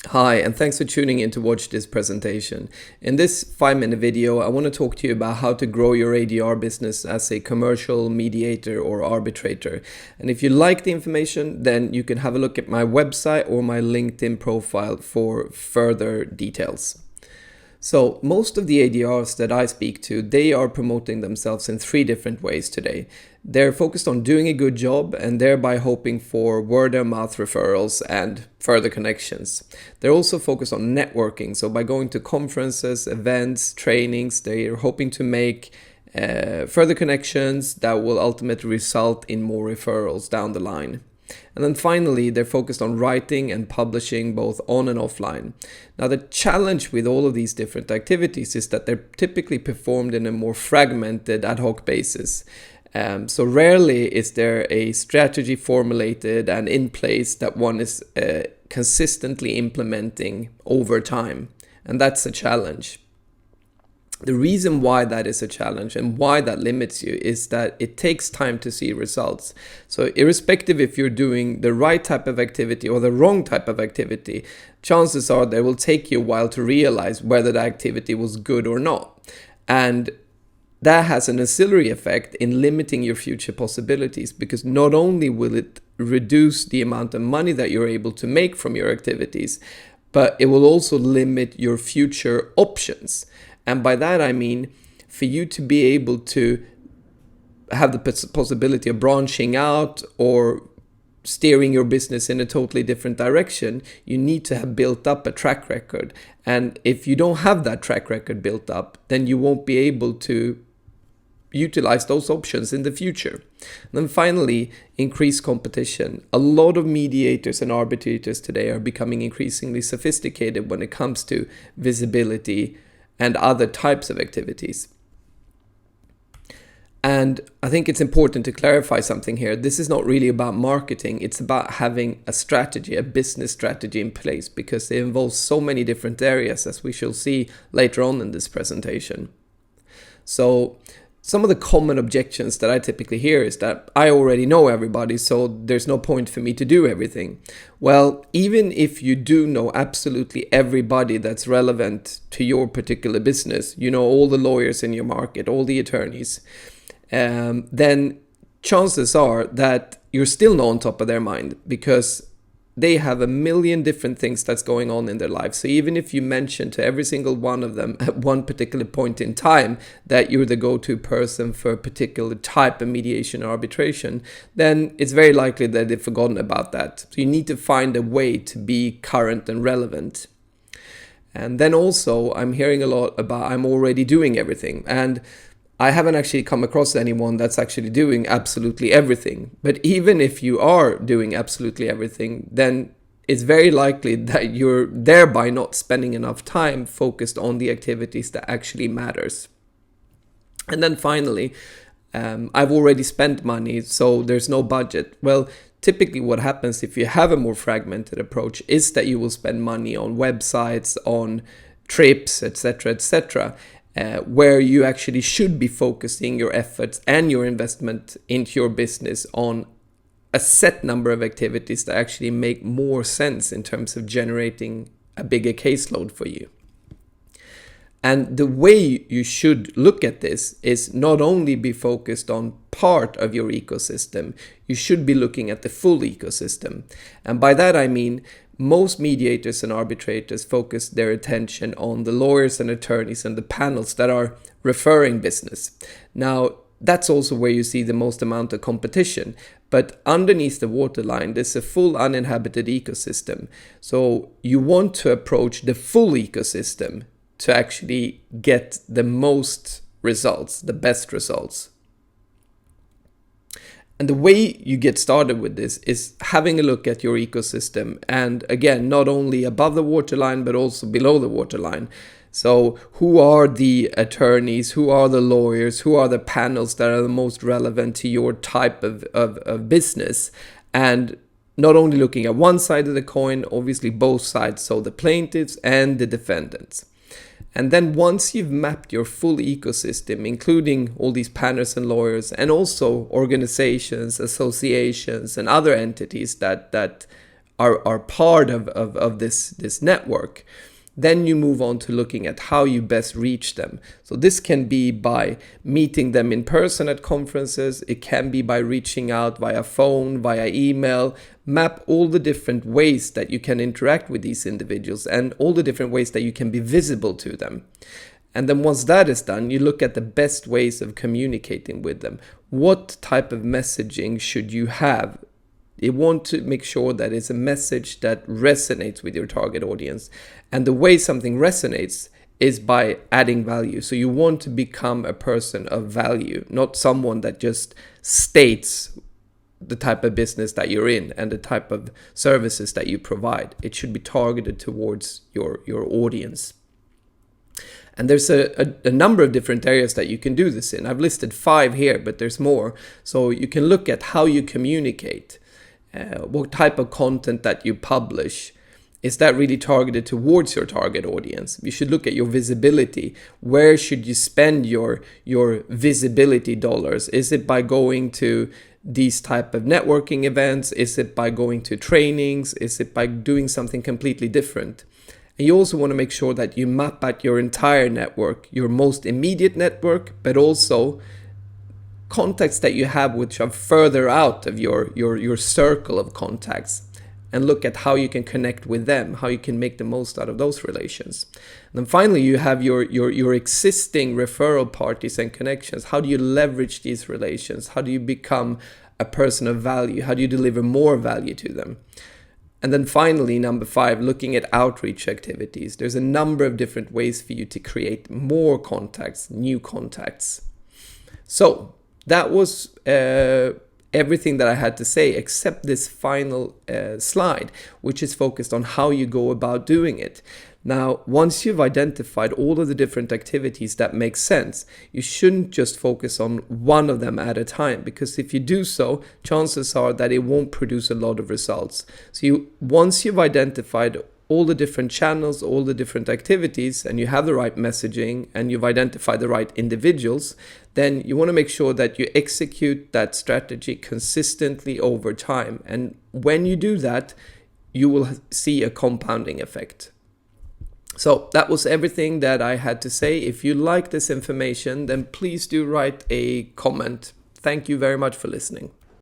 Hi, and thanks for tuning in to watch this presentation. In this 5-minute video, I want to talk to you about how to grow your ADR business as a commercial mediator or arbitrator. And if you like the information, then you can have a look at my website or my LinkedIn profile for further details. So most of the ADRs that I speak to, they are promoting themselves in 3 different ways today. They're focused on doing a good job and thereby hoping for word of mouth referrals and further connections. They're also focused on networking. So by going to conferences, events, trainings, they're hoping to make further connections that will ultimately result in more referrals down the line. And then finally, they're focused on writing and publishing both on and offline. Now, the challenge with all of these different activities is that they're typically performed in a more fragmented ad hoc basis. So rarely is there a strategy formulated and in place that one is consistently implementing over time. And that's a challenge. The reason why that is a challenge and why that limits you is that it takes time to see results. So irrespective if you're doing the right type of activity or the wrong type of activity, chances are that it will take you a while to realize whether the activity was good or not. And that has an ancillary effect in limiting your future possibilities, because not only will it reduce the amount of money that you're able to make from your activities, but it will also limit your future options. And by that I mean, for you to be able to have the possibility of branching out or steering your business in a totally different direction, you need to have built up a track record. And if you don't have that track record built up, then you won't be able to utilize those options in the future. And then finally, increased competition. A lot of mediators and arbitrators today are becoming increasingly sophisticated when it comes to visibility and other types of activities. And I think it's important to clarify something here. This is not really about marketing. It's about having a strategy, a business strategy in place, because it involves so many different areas, as we shall see later on in this presentation. So some of the common objections that I typically hear is that I already know everybody, so there's no point for me to do everything. Well, even if you do know absolutely everybody that's relevant to your particular business, you know all the lawyers in your market, all the attorneys, then chances are that you're still not on top of their mind, because they have a million different things that's going on in their life. So even if you mention to every single one of them at one particular point in time that you're the go-to person for a particular type of mediation or arbitration, then it's very likely that they've forgotten about that. So you need to find a way to be current and relevant. And then also, I'm hearing a lot about I'm already doing everything. And I haven't actually come across anyone that's actually doing absolutely everything. But even if you are doing absolutely everything, then it's very likely that you're thereby not spending enough time focused on the activities that actually matters. And then finally, I've already spent money, so there's no budget. Well, typically what happens if you have a more fragmented approach is that you will spend money on websites, on trips, etc., etc., where you actually should be focusing your efforts and your investment into your business on a set number of activities that actually make more sense in terms of generating a bigger caseload for you. And the way you should look at this is not only be focused on part of your ecosystem, you should be looking at the full ecosystem. And by that I mean, most mediators and arbitrators focus their attention on the lawyers and attorneys and the panels that are referring business. Now, that's also where you see the most amount of competition. But underneath the waterline, there's a full uninhabited ecosystem. So you want to approach the full ecosystem to actually get the most results, the best results. And the way you get started with this is having a look at your ecosystem. And again, not only above the waterline, but also below the waterline. So who are the attorneys? Who are the lawyers? Who are the panels that are the most relevant to your type of business? And not only looking at one side of the coin, obviously both sides, so the plaintiffs and the defendants. And then once you've mapped your full ecosystem, including all these panels and lawyers, and also organizations, associations, and other entities that are part of this network. Then you move on to looking at how you best reach them. So this can be by meeting them in person at conferences. It can be by reaching out via phone, via email. Map all the different ways that you can interact with these individuals and all the different ways that you can be visible to them. And then once that is done, you look at the best ways of communicating with them. What type of messaging should you have? You want to make sure that it's a message that resonates with your target audience. And the way something resonates is by adding value. So you want to become a person of value, not someone that just states the type of business that you're in and the type of services that you provide. It should be targeted towards your audience. And there's a number of different areas that you can do this in. I've listed 5 here, but there's more. So you can look at how you communicate, what type of content that you publish. Is that really targeted towards your target audience? You should look at your visibility. Where should you spend your visibility dollars? Is it by going to these type of networking events? Is it by going to trainings? Is it by doing something completely different? And you also want to make sure that you map out your entire network, your most immediate network, but also contacts that you have which are further out of your circle of contacts, and look at how you can connect with them, how you can make the most out of those relations. And then finally, you have your existing referral parties and connections. How do you leverage these relations? How do you become a person of value? How do you deliver more value to them? And then finally, number 5, looking at outreach activities. There's a number of different ways for you to create more contacts, new contacts. So that was everything that I had to say, except this final slide, which is focused on how you go about doing it. Now, once you've identified all of the different activities that make sense, you shouldn't just focus on one of them at a time, because if you do so, chances are that it won't produce a lot of results. So once you've identified all the different channels, all the different activities, and you have the right messaging and you've identified the right individuals, then you want to make sure that you execute that strategy consistently over time. And when you do that, you will see a compounding effect. So that was everything that I had to say. If you like this information, then please do write a comment. Thank you very much for listening.